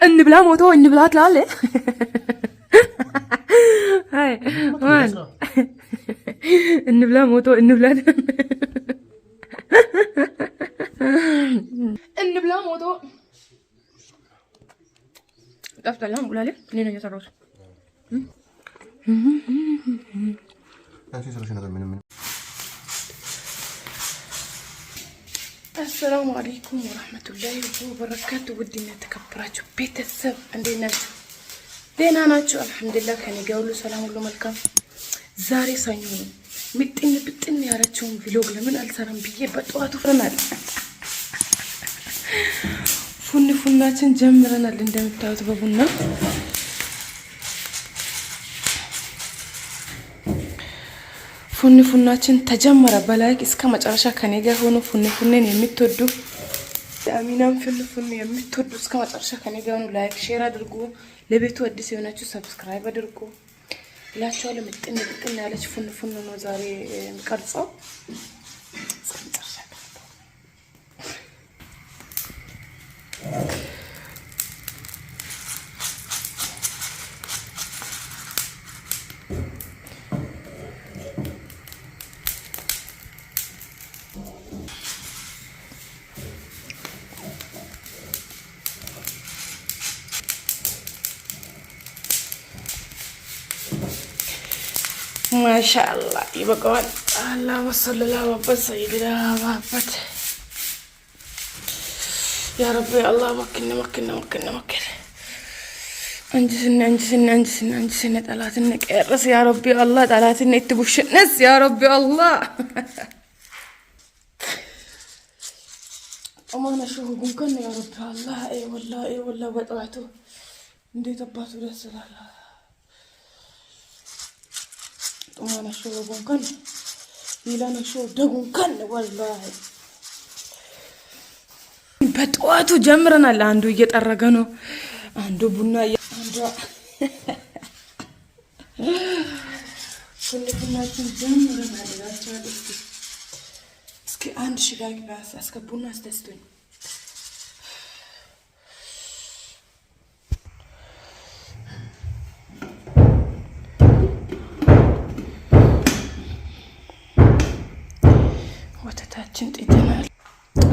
እንብላ ሞቶ እንብላ ትላለህ። አይ ማን እንብላ ሞቶ እንብላ እንብላ ሞቶ ጠፍተላም ብላለህ። እኔ ነኝ የሰራሁት። አሰላሙ አለይኩም ወራህመቱላሂ ወበረካቱ። ውድና የተከበራችሁ ቤተሰብ እንዴት ናችሁ? ደህና ናችሁ? አልሐምዱሊላህ ከኔ ጋር ሁሉ ሰላም፣ ሁሉ መልካም። ዛሬ ሰኞ ነው። ምጥን ብጥን ያላችሁን ቪሎግ ለምን አልሰራም ብዬ በጠዋቱ ፈናል። ፉናችን ጀምረናል። እንደምታዩት በቡና ፉናችን ተጀመረ። በላይክ እስከ መጨረሻ ከኔ ጋር ሆኖ ፉንን የምትወዱ አሚናም ፉን የምትወዱ እስከ መጨረሻ ከኔ ጋር ሆኖ ላይክ ሼር አድርጉ። ለቤቱ አዲስ የሆናችሁ ሰብስክራይብ አድርጉ እላችኋለሁ። ምጥን ያለች ፉን ነው ዛሬ የምቀርጸው። እስከ መጨረሻ ማሻአላህ ይበቃዋል። አላሁ ሰለላሁ ዐለይሂ ወሰለም ያ ረቢ አላህ መክነ አንጅስነ ጠላትን ቀርስ ያ ረቢ አላህ ጠላትን እትቡሽነስ ያ ረቢ አላህ አማና ሹሁ ጉንከን ያ ረቢ አላህ አይ ወላሂ በጠዋቱ እንዴት አባቱ ደስ ይላል። أنا شو بقول كن يلا أنا شو دقون كن والله بتواتو جمرنا اللي عنده يتأرجنو عنده بنا عنده كل بنا جمرنا اللي لا تعرف اسكي عند شجاع بس اسكي بنا استستوين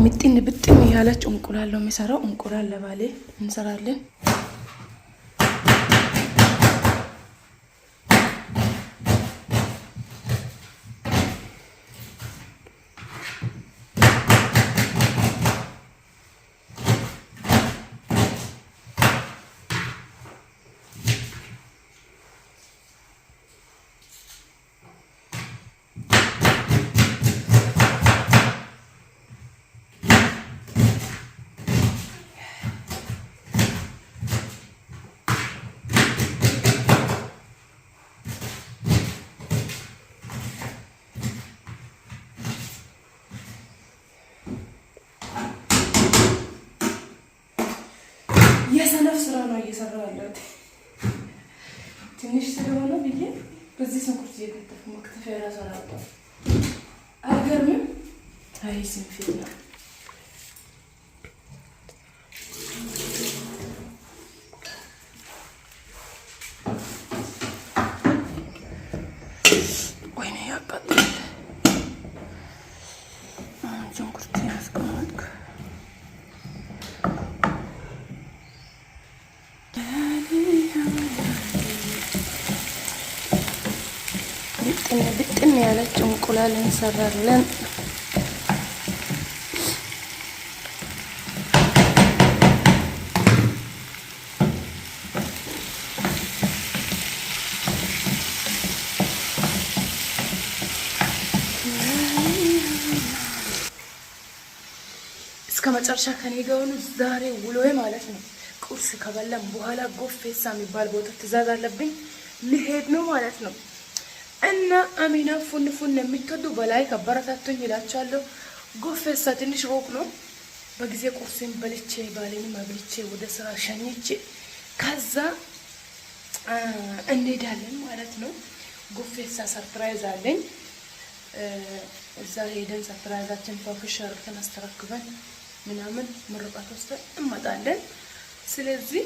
ምጥን ብጥን ያለች እንቁላል ነው የሚሰራው። እንቁላል ለባሌ እንሰራለን። የሰነፍ ስራ ነው እየሰራሁ ያለሁት። ትንሽ ስለሆነ ብዬ በዚህ ስንኩርት እየከተፍኩ መክተፊያ እራሱ አላውቅም። አይገርምም? አይ ስንፊት ነው። ወይኔ ያቃጥላል። ስንኩርት ያስቀመጥኩ ብጥን ያለች እንቁላል እንሰራለን። እስከ መጨረሻ ከኔ ጋር ሆኑ። ዛሬ ውሎዬ ማለት ነው ቁርስ ከበላን በኋላ ጎፌሳ የሚባል ቦታ ትእዛዝ አለብኝ ልሄድ ነው ማለት ነው። እና አሚና ፉን የሚትወዱ በላይ ከበረታቱኝ ይላችኋለሁ። ጎፌሳ ትንሽ ሩቅ ነው። በጊዜ ቁርሴን በልቼ ባሌንም አብልቼ ወደ ስራ ሸኝቼ ከዛ እንሄዳለን ማለት ነው። ጎፌሳ ሰርፕራይዝ አለኝ። እዛ ሄደን ሰርፕራይዛችን ፎክሽ አርገን አስተካክለን ምናምን ምርቃት ወስደን እንመጣለን። ስለዚህ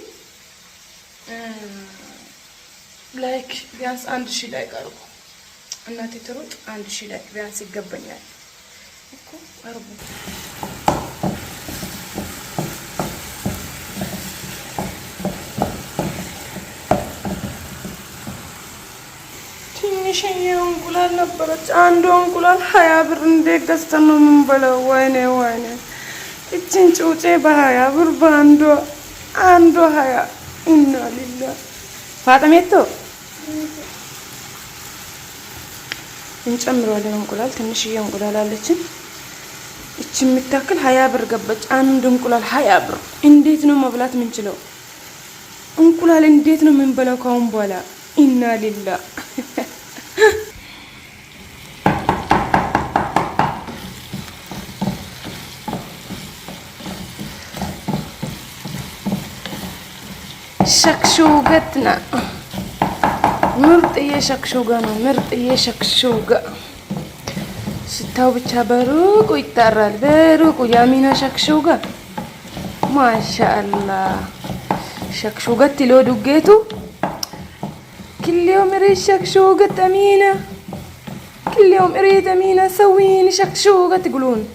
ላይክ ቢያንስ 1000 ላይክ አርጉ እናቴ ትሩጥ 1000 ላይክ ቢያንስ ይገባኛል እኮ አርጉ ትንሽ እንቁላል ነበረች አንዱ እንቁላል 20 ብር እንዴት ገዝተን ነው የምንበላው ወይኔ እቺን ጩጬ በ20 ብር በአንዱ 20 ኢና ሊላ ፋጠሜቶ እንጨምረዋለን እንቁላል ትንሽዬ እንቁላል አለችን እቺ የምታክል 20 ብር ገባች አንዱ እንቁላል 20 ብር እንዴት ነው መብላት የምንችለው እንቁላል እንዴት ነው የምንበላው ካሁን በኋላ ኢና ሊላ شكشوقتنا مرطية شكشوقنا مرطية شكشوقة ستاو بتشابروك ويترال بروك ويامينا شكشوقة ما شاء الله شكشوقة لو دقيتو كل يوم اريد شكشوقة أمينة كل يوم اريد أمينة سويني شكشوقة تقولون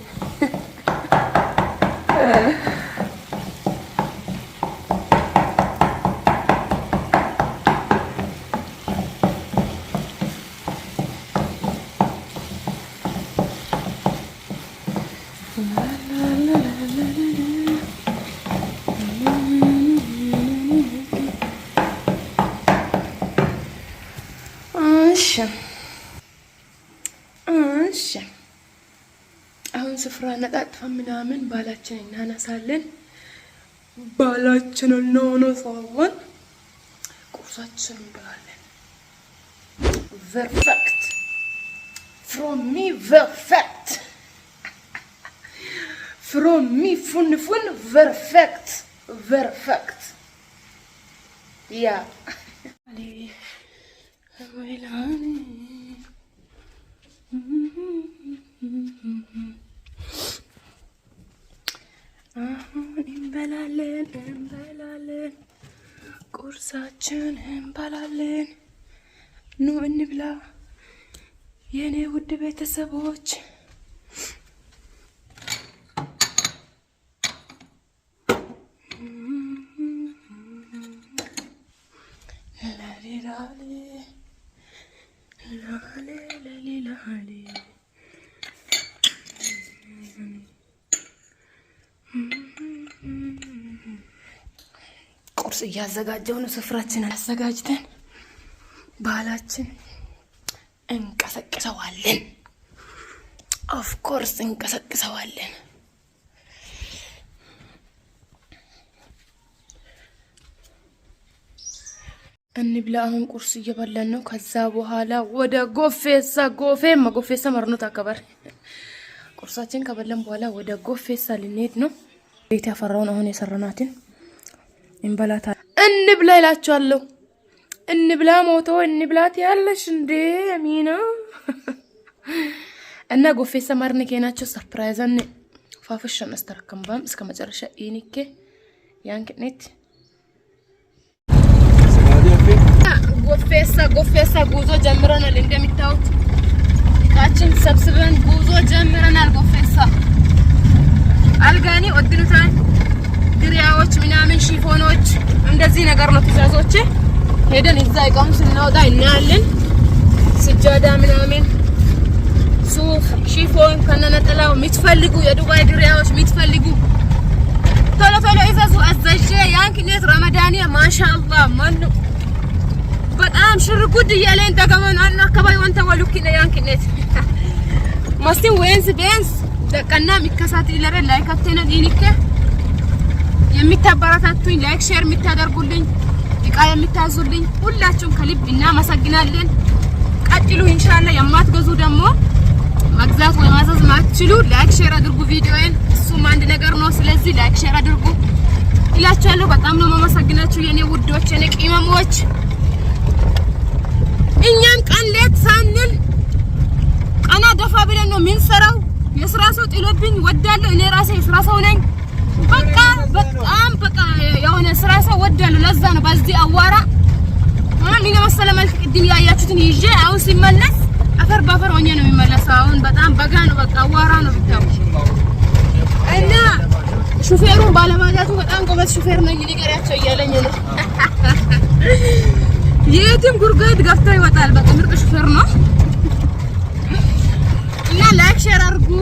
አሁን ስፍራ ነጣጥፈን ምናምን ባላችን እናነሳለን ባላችንን እናነሳለን ቁርሳችንን እንበላለን perfect from me perfect from me fun perfect yeah እንበላለን ቁርሳችን እንበላለን ኑ እንብላ የኔ ውድ ቤተሰቦች ቁርስ እያዘጋጀው ነው ስፍራችንን አዘጋጅተን ባላችን እንቀሰቅሰዋለን ኦፍ ኮርስ እንቀሰቅሰዋለን እንብላ አሁን ቁርስ እየበላን ነው ከዛ በኋላ ወደ ጎፌሳ መርኖት አከበር ቁርሳችን ከበላን በኋላ ወደ ጎፌሳ ልንሄድ ነው ቤት ያፈራውን አሁን የሰራናትን እንበላታ እንብላ ይላችኋለሁ እንብላ ሞቶ እንብላት ያለሽ እንዴ አሚና እና ጎፌሳ ማርነ ከናቸው ሰርፕራይዝን ፋፍሽን አስተረከምባም እስከ መጨረሻ ኢኒኬ ያንክኔት ጎፌሳ ጉዞ ጀምረናል እንደሚታዩት ታችን ሰብስበን ጉዞ ጀምረናል ጎፌሳ አልጋኒ ወድኑታን ድሪያዎች ምናምን ሺፎኖች እንደዚህ ነገር ነው ትዛዞች ሄደን እዛ ይቃም ስናወጣ እናያለን ስጃዳ ምናምን ሱፍ ሺፎን ከነነጠላው ምትፈልጉ የዱባይ ድሪያዎች ምትፈልጉ ቶሎ ይዘዙ አዘዤ ያንክኔት ረመዳንያ ማሻአላህ ማኑ በጣም ሽርጉድ እያለን ተገመን አና አከባይ ወንተ ወሉኪነ ያንክኔት ማስቲን ወይንስ ቤንስ ደቀና ሚከሳት ይለረ ላይክ አተነ ዲኒከ የሚታበረታቱኝ ላይክ ሼር የሚታደርጉልኝ እቃ የሚታዙልኝ ሁላችሁም ከልብ እናመሰግናለን ቀጥሉ ኢንሻአላህ የማትገዙ ደግሞ መግዛት ወይ ማዘዝ ማትችሉ ላይክ ሼር አድርጉ ቪዲዮዬን እሱም አንድ ነገር ነው ስለዚህ ላይክ ሼር አድርጉ ይላችኋለሁ በጣም ነው ማመሰግናችሁ የኔ ውዶች የኔ ቂመሞች እኛም ቀን ሌት ሳንል ቀና ደፋ ብለን ነው ምን ሰራው የስራ ሰው ጥሎብኝ ወዳለሁ እኔ ራሴ የስራ ሰው ነኝ በቃ በጣም በቃ የሆነ ስራ ተናደሉ ለዛ ነው በዚህ አዋራ ማን ይመሰለ መልክ ቅድም ያያችሁትን ይዤ አሁን ሲመለስ አፈር ባፈር ሆኜ ነው የሚመለሰው አሁን በጣም በጋ ነው በቃ አዋራ ነው ብታው እና ሹፌሩን ባለማዳቱ በጣም ጎበዝ ሹፌር ነው ይልቀሪያቸው እያለኝ ነው የትም ጉርጓድ ገፍቶ ይወጣል በቃ ምርጥ ሹፌር ነው እና ላይክ ሼር አድርጉ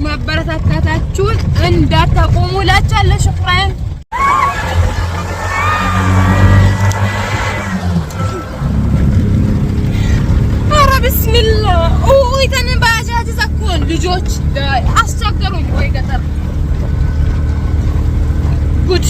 ማበረታታታችሁን እንዳታቆሙ ላቻለ ሽክራን አረ ቢስሚላህ ኦይ ተነን ባጃጅ ዘኮን ልጆች አስቸገሩኝ ወይ ገጠር ጉድ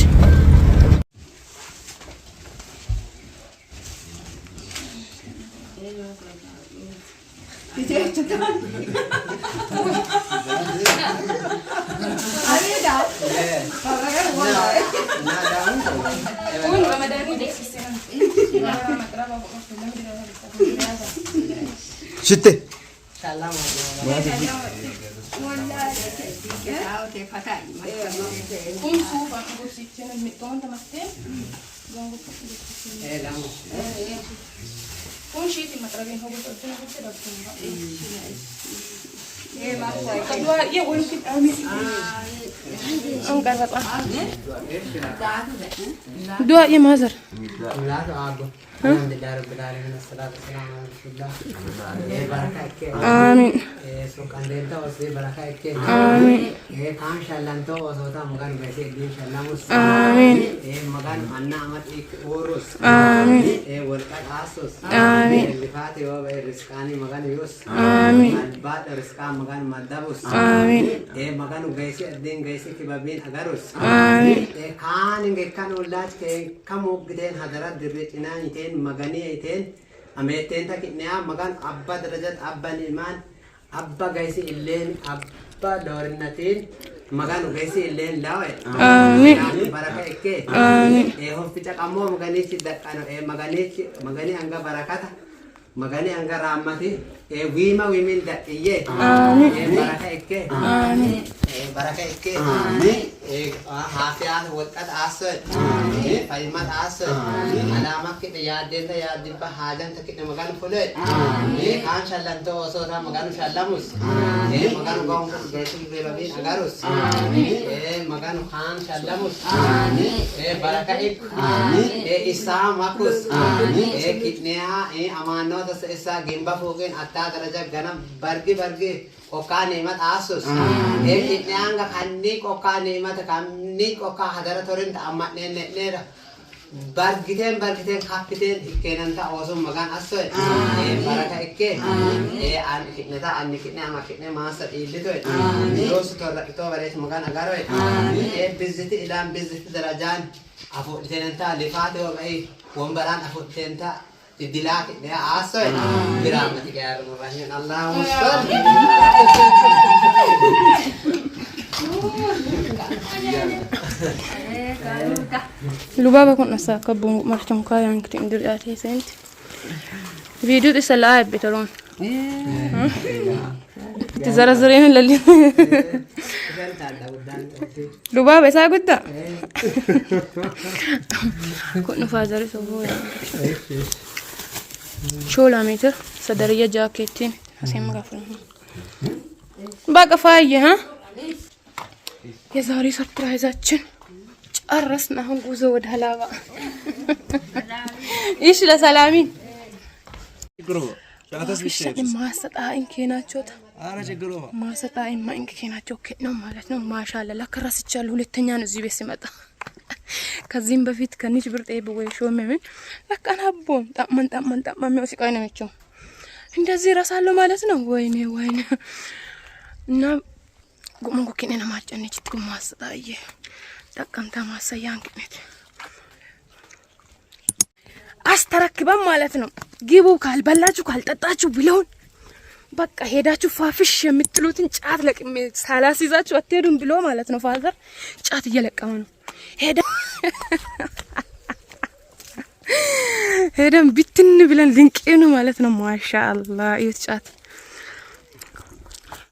شتي دعاء يا مازر آمين magani iten ameten ta kitnya magan abba derajat abba niman abba gaisi illen abba dornatin magan gaisi illen lawe amin baraka ikke amin hospital kammo magani sidakano magani anga barakata magani anga ramati wima wimin da iye amin baraka ikke amin baraka ikke amin hafiat waqat asad faymat asad alama kita yaden ta yadin ba hajan ta kita magan fule kan shallan to so ta magan shallamus magan gong desi bebabi agarus magan kan shallamus baraka ik isa makus kitnya amano ta isa gimba fugen atta daraja ganam bargi oka nemat asus kitnya anga kannik oka nemat kannik oka hadara torin ta amat nera bargiten kapiten ikkenan ta osum magan asoy baraka ikke an kitneta an kitne ama kitne masa ilito dos to bares magan agaroy biziti ilam biziti darajan afu tenenta lifate wa bai wombaran afu tenta dilak ne asoy biramati kayar mubahin Allahu salli لبابا كنا ساكبوا مرتم كاين كتير درياتي سنت فيديو تسلاعب بترون تزرزرين للي لبابا ساكودا كنا فازر سووا شو لا متر صدرية جاكيتين حسين مغفر بقى فاية ها يا زاري سربرايزاتشن ጨረስን አሁን ጉዞ ወደ ሀላባ ايش ለሰላሚን ማሰጣይን ከናቸው ማሰጣይን ማንክ ከናቸው ነው ማለት ነው ማሻአላ ለከራስቻለሁ ሁለተኛ ነው እዚህ ቤት ሲመጣ ከዚህም በፊት ከንጅ ብርጤ በወይ ሾመምን ለካናቦም ጣመን ሲቃይ ነው የሚቸው እንደዚህ ራሳለሁ ማለት ነው ወይኔ እና ጉሞን ኮኪኔና ማጨነች ትማሰጣየ ተቀምጣ ማሰያን ከነት አስተረክበም ማለት ነው ግቡ ካልበላችሁ ካልጠጣችሁ ብለውን በቃ ሄዳችሁ ፋፍሽ የምትሉትን ጫት ለቅሜ ሳላሲዛችሁ አትሄዱም ብሎ ማለት ነው ፋዘር ጫት እየለቀመ ነው ሄደን ቢትን ብለን ልንቄኑ ማለት ነው ማሻአላ ይጫት